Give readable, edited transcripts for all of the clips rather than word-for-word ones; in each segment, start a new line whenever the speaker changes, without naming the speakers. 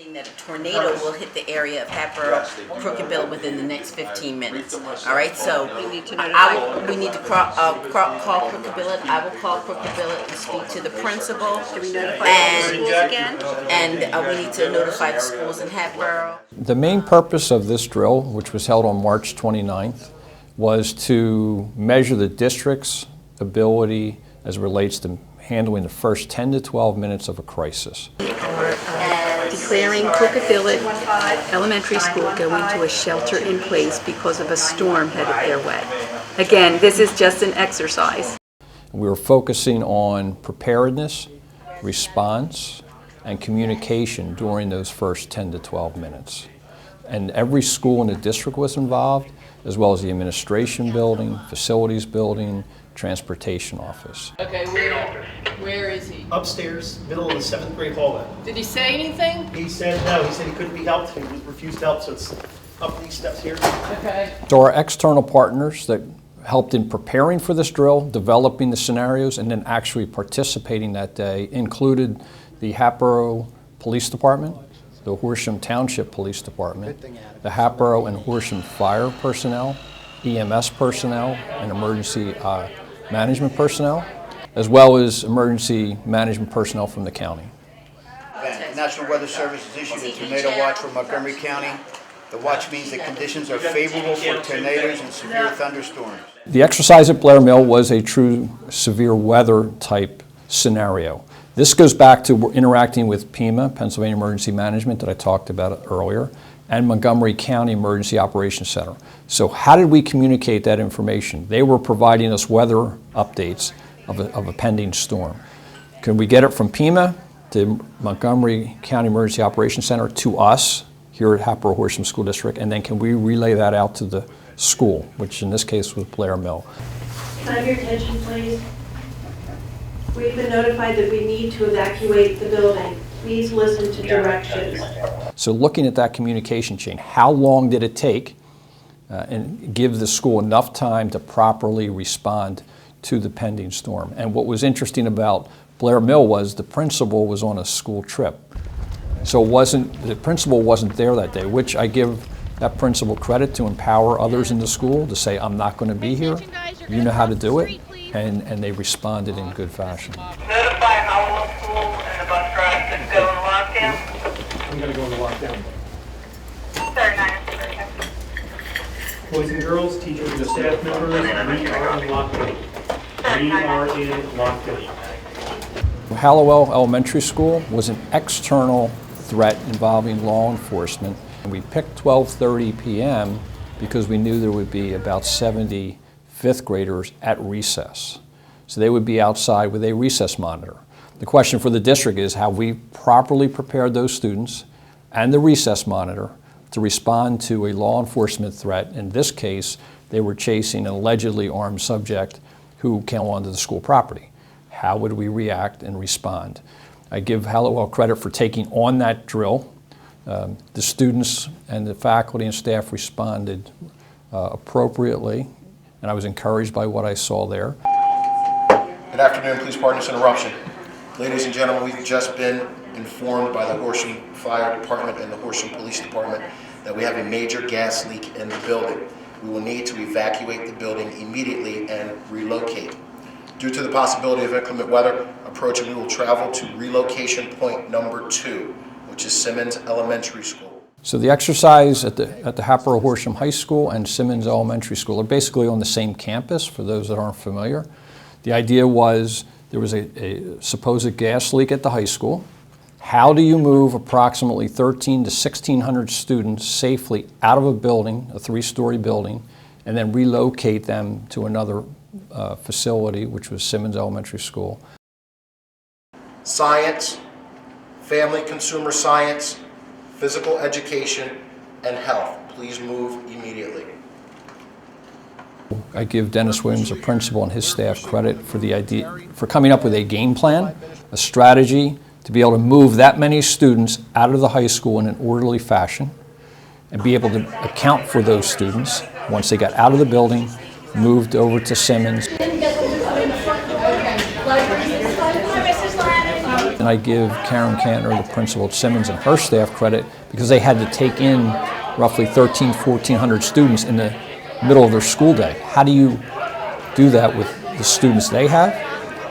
That a tornado will hit the area of Hatboro, Crooked within the next 15 minutes. All right, so we need to call Crooked. I will call Crooked and speak to the principal.
Do we notify the schools again?
And we need to notify the schools in Hatboro.
The main purpose of this drill, which was held on March 29th, was to measure the district's ability as it relates to handling the first 10 to 12 minutes of a crisis.
Declaring Crooked Elementary School going to a shelter-in-place because of a storm headed their way. Again, this is just an exercise.
We were focusing on preparedness, response, and communication during those first 10 to 12 minutes. And every school in the district was involved, as well as the administration building, facilities building, transportation office.
Okay, where is he?
Upstairs, middle of the 7th grade hallway.
Did he say anything?
He said no, he said he couldn't be helped, he refused help, so it's up these steps here.
Okay.
So our external partners that helped in preparing for this drill, developing the scenarios, and then actually participating that day included the Hatboro Police Department, the Horsham Township Police Department, the Hatboro and Horsham Fire personnel, EMS personnel, and emergency management personnel, as well as emergency management personnel from the county.
The National Weather Service has issued a tornado watch for Montgomery County. The watch means that conditions are favorable for tornadoes and severe thunderstorms.
The exercise at Blair Mill was a true severe weather type scenario. This goes back to interacting with PEMA, Pennsylvania Emergency Management, that I talked about earlier, and Montgomery County Emergency Operations Center. So how did we communicate that information? They were providing us weather updates of a pending storm. Can we get it from PEMA to Montgomery County Emergency Operations Center to us here at Hatboro-Horsham School District, and then can we relay that out to the school, which in this case was Blair Mill.
Can I have your attention, please? We've been notified that we need to evacuate the building. Please listen to directions.
So looking at that communication chain, how long did it take and give the school enough time to properly respond to the pending storm? And what was interesting about Blair Mill was the principal was on a school trip. So the principal wasn't there that day, which I give that principal credit to empower others in the school to say, I'm not going to be here, you know how to do it, and they responded in good fashion.
Notify Hallowell School and the bus drive to go in lockdown.
I'm going to go into lockdown.
39.
Boys and girls, teachers and staff members, we are in lockdown. We are in lockdown.
Hallowell Elementary School was an external threat involving law enforcement. And we picked 12:30 p.m. because we knew there would be about 70 fifth graders at recess. So they would be outside with a recess monitor. The question for the district is how we properly prepared those students and the recess monitor to respond to a law enforcement threat. In this case, they were chasing an allegedly armed subject who came onto the school property. How would we react and respond? I give Hallowell credit for taking on that drill. The students and the faculty and staff responded appropriately, and I was encouraged by what I saw there.
Good afternoon, please pardon this interruption. Ladies and gentlemen, we've just been informed by the Horsham Fire Department and the Horsham Police Department that we have a major gas leak in the building. We will need to evacuate the building immediately and relocate. Due to the possibility of inclement weather approaching, we will travel to relocation point number 2, which is Simmons Elementary School.
So the exercise at the Hatboro-Horsham High School and Simmons Elementary School are basically on the same campus, for those that aren't familiar. The idea was there was a supposed gas leak at the high school. How do you move approximately 1,300 to 1,600 students safely out of a building, a 3-story building, and then relocate them to another facility, which was Simmons Elementary School?
Science, family consumer science, physical education, and health. Please move immediately.
I give Dennis Williams, the principal, and his staff credit for the idea, for coming up with a game plan, a strategy to be able to move that many students out of the high school in an orderly fashion and be able to account for those students once they got out of the building, moved over to Simmons. And I give Karen Kanter, the principal at Simmons, and her staff credit because they had to take in roughly 1,400 students in the middle of their school day. How do you do that with the students they have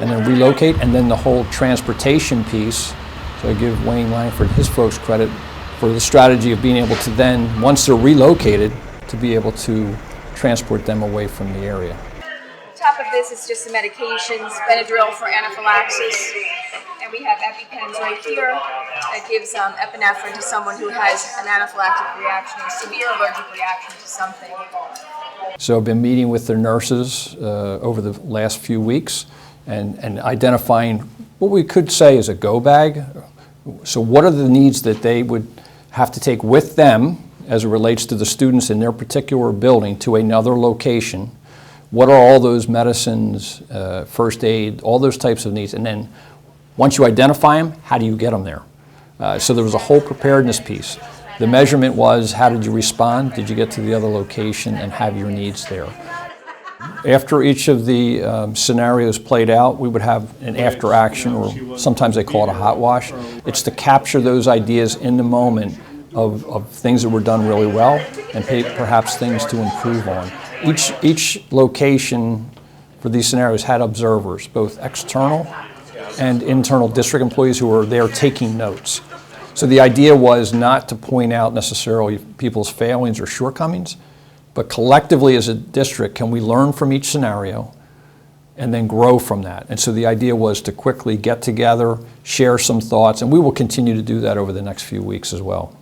and then relocate, and then the whole transportation piece? So I give Wayne Langford and his folks credit for the strategy of being able to then, once they're relocated, to be able to transport them away from the area.
Top of this is just the medications, Benadryl for anaphylaxis, and we have EpiPens right here that gives epinephrine to someone who has an anaphylactic reaction, a severe allergic reaction to something.
So I've been meeting with their nurses over the last few weeks and identifying what we could say is a go bag. So what are the needs that they would have to take with them as it relates to the students in their particular building to another location? What are all those medicines, first aid, all those types of needs? And then once you identify them, how do you get them there? So there was a whole preparedness piece. The measurement was, how did you respond? Did you get to the other location and have your needs there? After each of the scenarios played out, we would have an after action, or sometimes they call it a hot wash. It's to capture those ideas in the moment of things that were done really well and perhaps things to improve on. Each location for these scenarios had observers, both external and internal district employees who were there taking notes. So the idea was not to point out necessarily people's failings or shortcomings, but collectively as a district, can we learn from each scenario and then grow from that? And so the idea was to quickly get together, share some thoughts, and we will continue to do that over the next few weeks as well.